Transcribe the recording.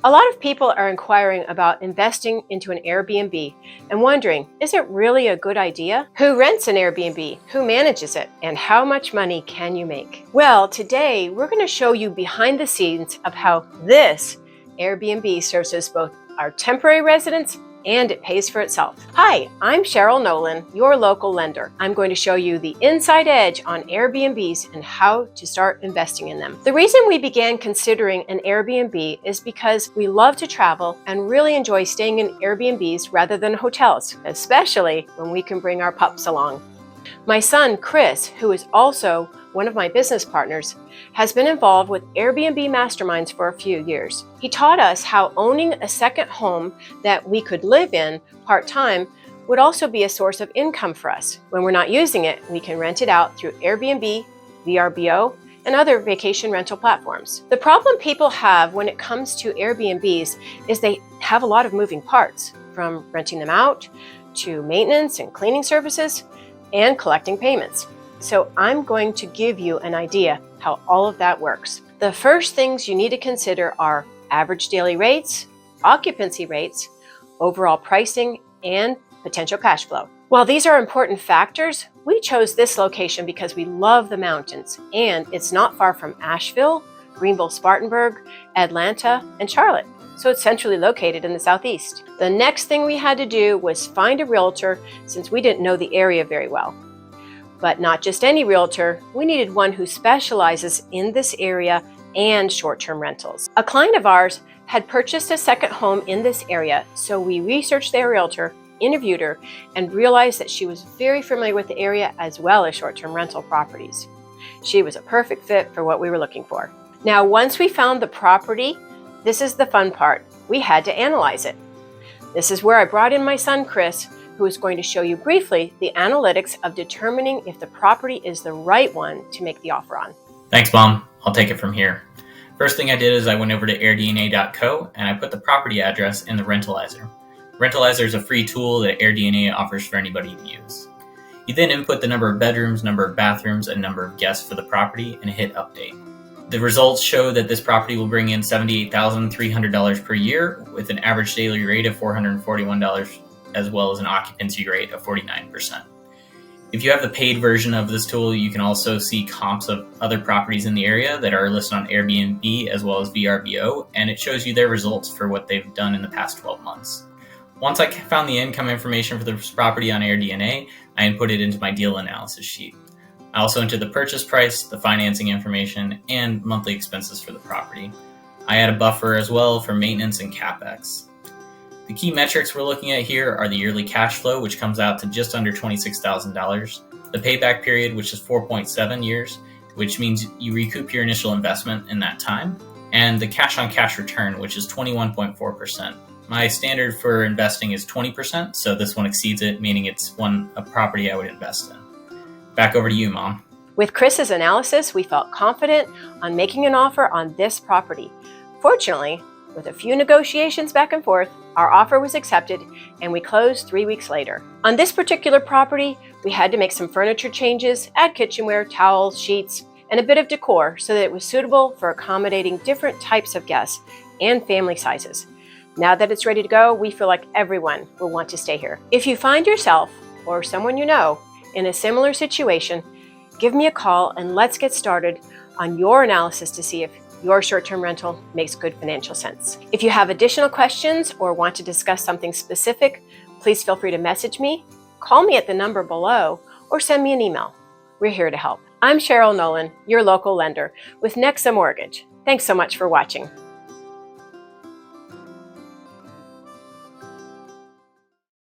A lot of people are inquiring about investing into an Airbnb and wondering, is it really a good idea? Who rents an Airbnb? Who manages it? And how much money can you make? Well, today we're going to show you behind the scenes of how this Airbnb serves as both our temporary residence and it pays for itself. Hi, I'm Sheryl Nolan, your local lender. I'm going to show you the inside edge on Airbnbs and how to start investing in them. The reason we began considering an Airbnb is because we love to travel and really enjoy staying in Airbnbs rather than hotels, especially when we can bring our pups along. My son, Chris, who is also one of my business partners, has been involved with Airbnb masterminds for a few years. He taught us how owning a second home that we could live in part-time would also be a source of income for us. When we're not using it, we can rent it out through Airbnb, VRBO, and other vacation rental platforms. The problem people have when it comes to Airbnbs is they have a lot of moving parts, from renting them out to maintenance and cleaning services and collecting payments. So I'm going to give you an idea how all of that works. The first things you need to consider are average daily rates, occupancy rates, overall pricing, and potential cash flow. While these are important factors, we chose this location because we love the mountains, and it's not far from Asheville, Greenville, Spartanburg, Atlanta, and Charlotte. So it's centrally located in the southeast. The next thing we had to do was find a realtor since we didn't know the area very well. But not just any realtor, we needed one who specializes in this area and short-term rentals. A client of ours had purchased a second home in this area, so we researched their realtor, interviewed her, and realized that she was very familiar with the area as well as short-term rental properties. She was a perfect fit for what we were looking for. Now, once we found the property, this is the fun part. We had to analyze it. This is where I brought in my son, Chris, who is going to show you briefly the analytics of determining if the property is the right one to make the offer on. Thanks, Mom. I'll take it from here. First thing I did is I went over to airdna.co and I put the property address in the Rentalizer. Rentalizer is a free tool that AirDNA offers for anybody to use. You then input the number of bedrooms, number of bathrooms, and number of guests for the property and hit update. The results show that this property will bring in $78,300 per year with an average daily rate of $441 as well as an occupancy rate of 49%. If you have the paid version of this tool, you can also see comps of other properties in the area that are listed on Airbnb as well as VRBO, and it shows you their results for what they've done in the past 12 months. Once I found the income information for this property on AirDNA, I input it into my deal analysis sheet. I also entered the purchase price, the financing information, and monthly expenses for the property. I add a buffer as well for maintenance and CapEx. The key metrics we're looking at here are the yearly cash flow, which comes out to just under $26,000, the payback period, which is 4.7 years, which means you recoup your initial investment in that time, and the cash-on-cash return, which is 21.4%. My standard for investing is 20%, so this one exceeds it, meaning it's a property I would invest in. Back over to you, Mom. With Chris's analysis, we felt confident on making an offer on this property. Fortunately, with a few negotiations back and forth, our offer was accepted and we closed 3 weeks later. On this particular property, we had to make some furniture changes, add kitchenware, towels, sheets, and a bit of decor so that it was suitable for accommodating different types of guests and family sizes. Now that it's ready to go, we feel like everyone will want to stay here. If you find yourself or someone you know in a similar situation, give me a call and let's get started on your analysis to see if your short-term rental makes good financial sense. If you have additional questions or want to discuss something specific, please feel free to message me, call me at the number below, or send me an email. We're here to help. I'm Sheryl Nolan, your local lender with Nexa Mortgage. Thanks so much for watching.